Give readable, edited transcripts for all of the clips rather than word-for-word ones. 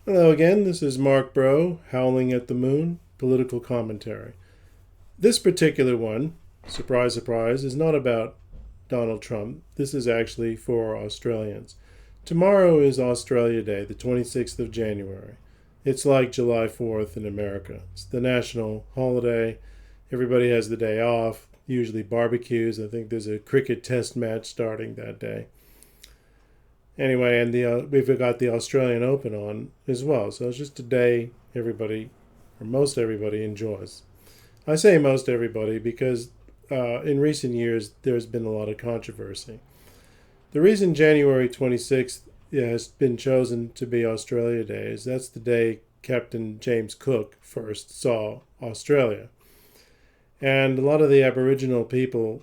Hello again, this is Mark Bro, Howling at the Moon, political commentary. This particular one, surprise, surprise, is not about Donald Trump. This is actually for Australians. Tomorrow is Australia Day, the 26th of January. It's like July 4th in America. It's the national holiday. Everybody has the day off, usually barbecues. I think there's a cricket test match starting that day. Anyway, and we've got the Australian Open on as well. So it's just a day everybody, or most everybody, enjoys. I say most everybody because in recent years there's been a lot of controversy. The reason January 26th has been chosen to be Australia Day is that's the day Captain James Cook first saw Australia. And a lot of the Aboriginal people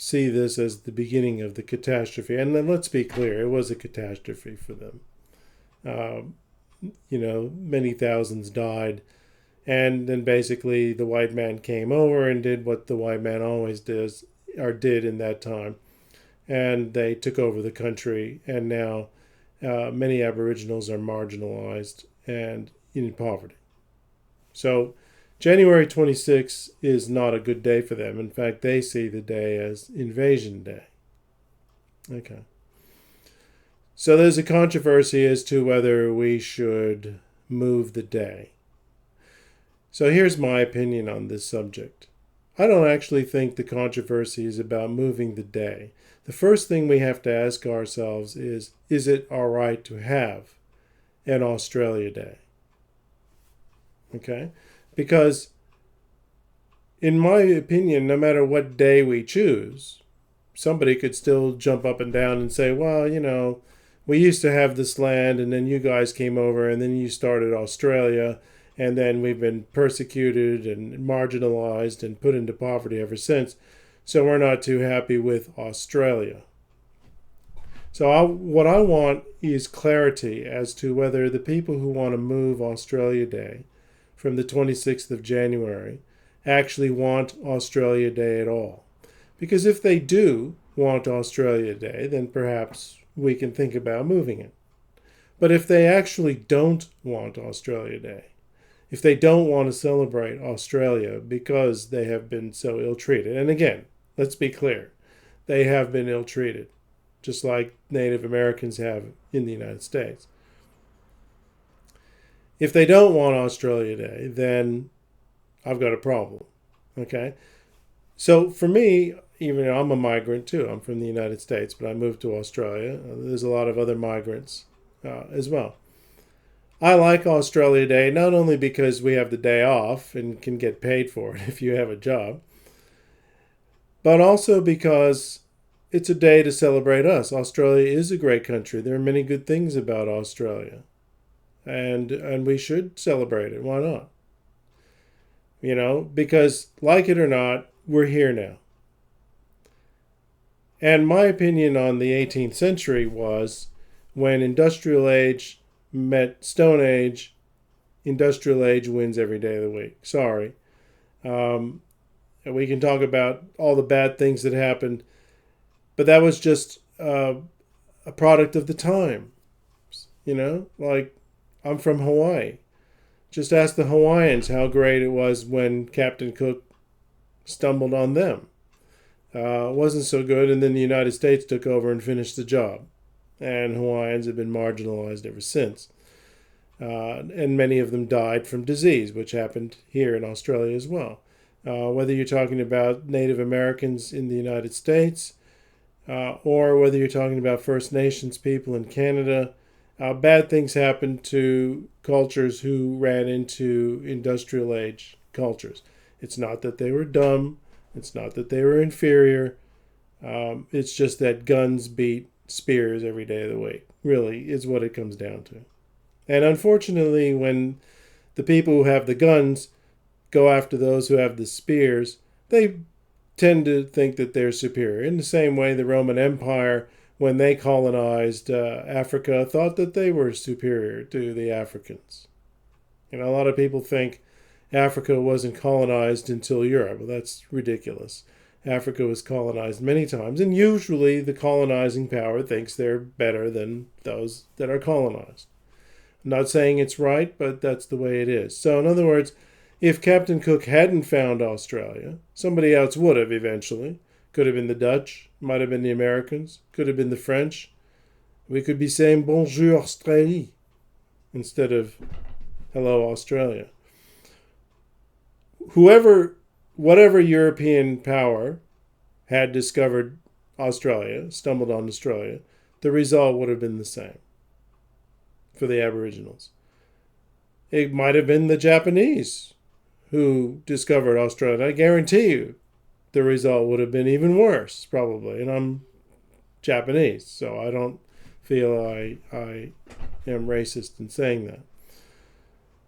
see this as the beginning of the catastrophe. And then let's be clear, it was a catastrophe for them. Uh, Many thousands died. And then basically the white man came over and did what the white man always does or did in that time. And they took over the country. And now many Aboriginals are marginalized and in poverty. So January 26th is not a good day for them. In fact, they see the day as Invasion Day. Okay. So there's a controversy as to whether we should move the day. So here's my opinion on this subject. I don't actually think the controversy is about moving the day. The first thing we have to ask ourselves is it all right to have an Australia Day? Okay? Because, in my opinion, no matter what day we choose, somebody could still jump up and down and say, well, we used to have this land and then you guys came over and then you started Australia and then we've been persecuted and marginalized and put into poverty ever since. So we're not too happy with Australia. So what I want is clarity as to whether the people who want to move Australia Day from the 26th of January actually want Australia Day at all. Because if they do want Australia Day, then perhaps we can think about moving it. But if they actually don't want Australia Day, if they don't want to celebrate Australia because they have been so ill-treated, and again, let's be clear, they have been ill-treated, just like Native Americans have in the United States. If they don't want Australia Day, then I've got a problem. Okay? So for me, even though I'm a migrant too, I'm from the United States, but I moved to Australia. There's a lot of other migrants as well. I like Australia Day not only because we have the day off and can get paid for it if you have a job, but also because it's a day to celebrate us. Australia is a great country. There are many good things about Australia. And we should celebrate it. Why not? Because like it or not, we're here now. And my opinion on the 18th century was when industrial age met Stone Age, industrial age wins every day of the week. Sorry. And we can talk about all the bad things that happened, but that was just a product of the time. Like I'm from Hawaii. Just ask the Hawaiians how great it was when Captain Cook stumbled on them. It wasn't so good, and then the United States took over and finished the job. And Hawaiians have been marginalized ever since. And many of them died from disease, which happened here in Australia as well. Whether you're talking about Native Americans in the United States, or whether you're talking about First Nations people in Canada, bad things happened to cultures who ran into industrial age cultures. It's not that they were dumb. It's not that they were inferior. It's just that guns beat spears every day of the week, really, is what it comes down to. And unfortunately, when the people who have the guns go after those who have the spears, they tend to think that they're superior. In the same way, the Roman Empire, when they colonized Africa, thought that they were superior to the Africans. A lot of people think Africa wasn't colonized until Europe. Well, that's ridiculous. Africa was colonized many times, and usually the colonizing power thinks they're better than those that are colonized. I'm not saying it's right, but that's the way it is. So, in other words, if Captain Cook hadn't found Australia, somebody else would have eventually. Could have been the Dutch, might have been the Americans, could have been the French. We could be saying Bonjour Australie instead of Hello Australia. Whatever European power had discovered Australia, stumbled on Australia, the result would have been the same for the Aboriginals. It might have been the Japanese who discovered Australia. I guarantee you the result would have been even worse, probably. And I'm Japanese, so I don't feel I am racist in saying that.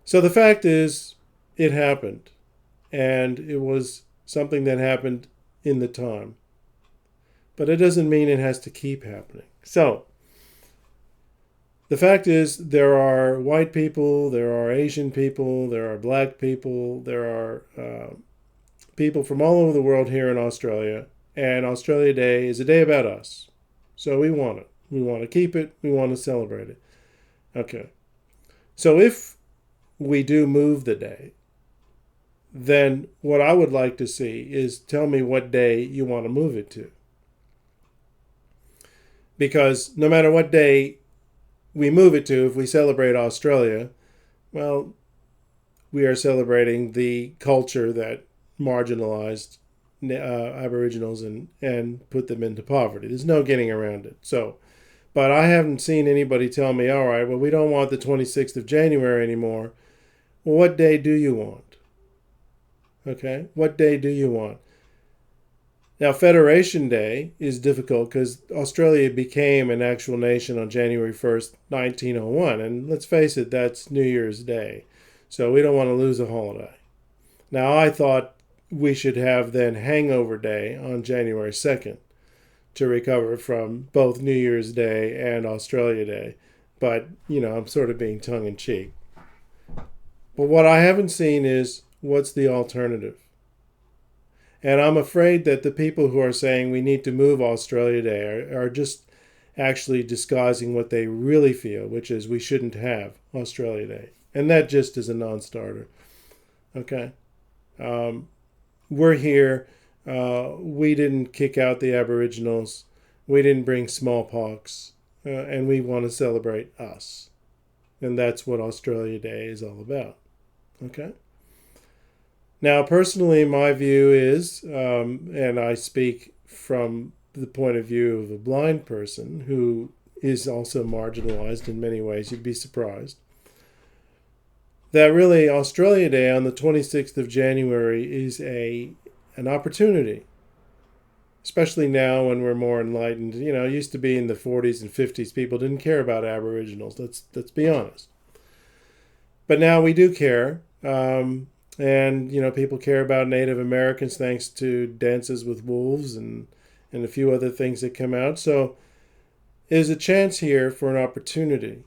So the fact is, it happened. And it was something that happened in the time. But it doesn't mean it has to keep happening. So, the fact is, there are white people, there are Asian people, there are black people, there are people from all over the world here in Australia. And Australia Day is a day about us. So we want it. We want to keep it. We want to celebrate it. Okay. So if we do move the day, then what I would like to see is tell me what day you want to move it to. Because no matter what day we move it to, if we celebrate Australia, well, we are celebrating the culture that marginalized Aboriginals and put them into poverty. There's no getting around it. So, but I haven't seen anybody tell me, all right, well, we don't want the 26th of January anymore. Well, what day do you want? Okay, what day do you want? Now, Federation Day is difficult because Australia became an actual nation on January 1st, 1901. And let's face it, that's New Year's Day. So we don't want to lose a holiday. Now, I thought we should have then Hangover Day on January 2nd to recover from both New Year's Day and Australia Day. But, I'm sort of being tongue-in-cheek. But what I haven't seen is what's the alternative. And I'm afraid that the people who are saying we need to move Australia Day are just actually disguising what they really feel, which is we shouldn't have Australia Day. And that just is a non-starter. Okay? We're here. We didn't kick out the Aboriginals. We didn't bring smallpox. And we want to celebrate us. And that's what Australia Day is all about. Okay? Now, personally, my view is, and I speak from the point of view of a blind person who is also marginalized in many ways, you'd be surprised, that really Australia Day on the 26th of January is an opportunity, especially now when we're more enlightened. It used to be in the 40s and 50s, people didn't care about Aboriginals, let's be honest. But now we do care. And, people care about Native Americans thanks to Dances with Wolves and a few other things that come out. So there's a chance here for an opportunity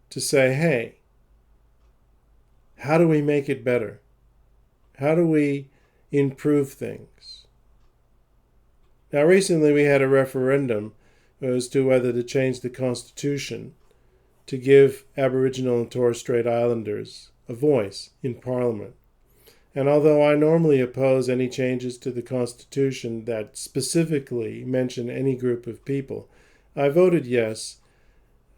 to say, hey, how do we make it better? How do we improve things? Now, recently we had a referendum as to whether to change the Constitution to give Aboriginal and Torres Strait Islanders a voice in Parliament. And although I normally oppose any changes to the Constitution that specifically mention any group of people, I voted yes,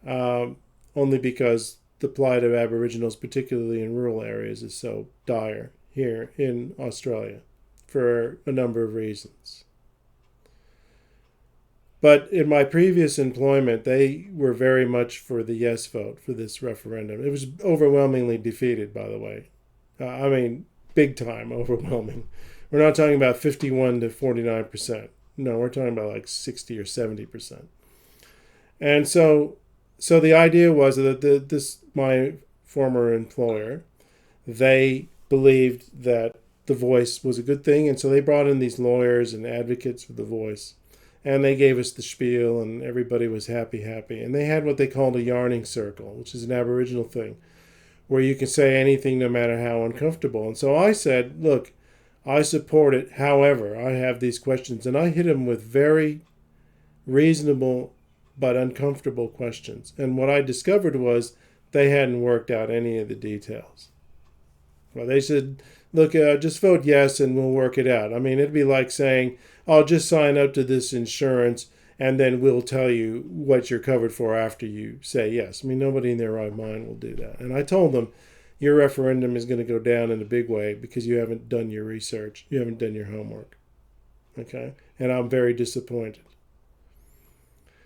only because the plight of Aboriginals, particularly in rural areas, is so dire here in Australia for a number of reasons. But in my previous employment, they were very much for the yes vote for this referendum. It was overwhelmingly defeated, by the way. Big time overwhelming. We're not talking about 51 to 49%. No, we're talking about like 60 or 70%. And so the idea was that my former employer, they believed that the voice was a good thing, and so they brought in these lawyers and advocates for the voice. And they gave us the spiel, and everybody was happy. And they had what they called a yarning circle, which is an Aboriginal thing, where you can say anything no matter how uncomfortable. And so I said, look, I support it. However, I have these questions. And I hit them with very reasonable but uncomfortable questions. And what I discovered was they hadn't worked out any of the details. Well, they said, look, just vote yes and we'll work it out. I mean, it'd be like saying, I'll just sign up to this insurance and then we'll tell you what you're covered for after you say yes. I mean, nobody in their right mind will do that. And I told them, your referendum is going to go down in a big way because you haven't done your research. You haven't done your homework. Okay? And I'm very disappointed.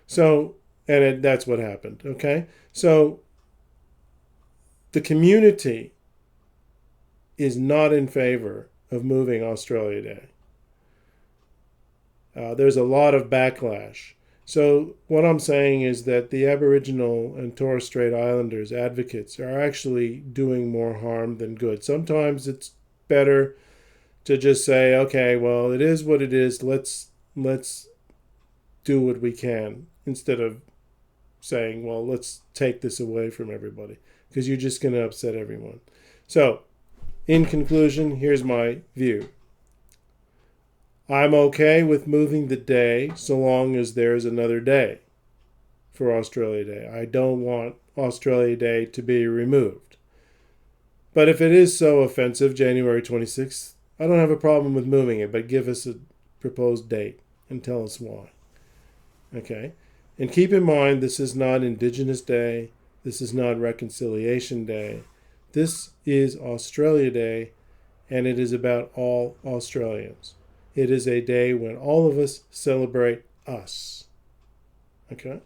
So, that's what happened. Okay? So, the community is not in favor of moving Australia Day. There's a lot of backlash. So what I'm saying is that the Aboriginal and Torres Strait Islanders advocates are actually doing more harm than good. Sometimes it's better to just say, okay, well, it is what it is. Let's do what we can, instead of saying, well, let's take this away from everybody, because you're just going to upset everyone. So, in conclusion, here's my view. I'm okay with moving the day so long as there's another day for Australia Day. I don't want Australia Day to be removed. But if it is so offensive, January 26th, I don't have a problem with moving it, but give us a proposed date and tell us why. Okay? And keep in mind, this is not Indigenous Day. This is not Reconciliation Day. This is Australia Day, and it is about all Australians. It is a day when all of us celebrate us. Okay?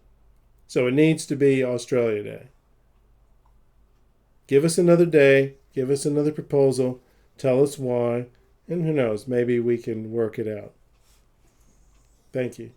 So it needs to be Australia Day. Give us another day. Give us another proposal. Tell us why. And who knows, maybe we can work it out. Thank you.